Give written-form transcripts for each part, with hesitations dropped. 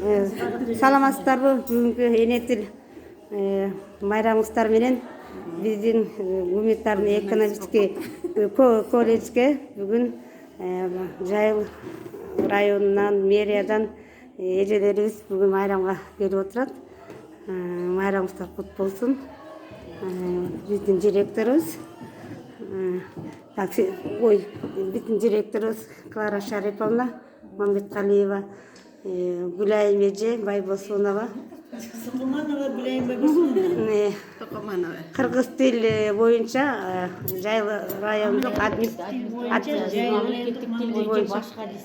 Саламатсыздарбы? Бүгүнкү эне тил майрамыңыздар менен биздин гуманитарный экономический колледжге бүгүн Жайыл районунан, мэриядан эжелерибиз бүгүн майрамга келип отурат. Майрамыңыздар кут болсун. Биздин директорубуз биздин директорубуз Клара Шариповна Мамбеткалиева, Гүлайым эже Байбосунова, Гүлайым Байбосунова, кыргыз тил боюнча Жайыл райондук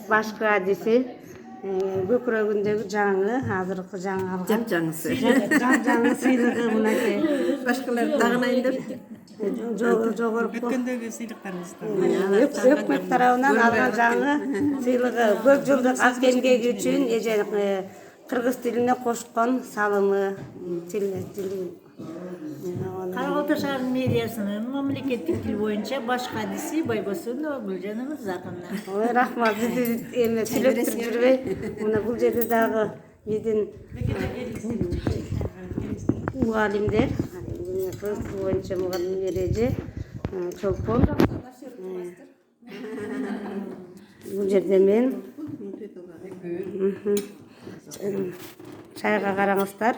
башкы адиси, көкүрөгүндөгү жаңы, азыркы жаңы алган жапжаңы сыйлыгы мынакей. башкалар тагынайын деп Жогорку өткөндөгү сыйлыктарыңыздар өкмөт тарабынан алган жаңы сыйлыгы көп жылдык ак эмгеги үчүн эже кыргыз тилине кошкон салымы Кара Балта шаарынын мэриясынын мамлекеттик тил боюнча башкы адиси Байбосунова Гүлжан Мырзаковна. Ой, рахмат, бизди эме сүйлөптүрүп жүрбөй. Мына бул жерде дагы биздин мугалимдер, кыргыз тили боюнча мугалимдер эже Чолпон. Бул жерде мен чайга караңыздар.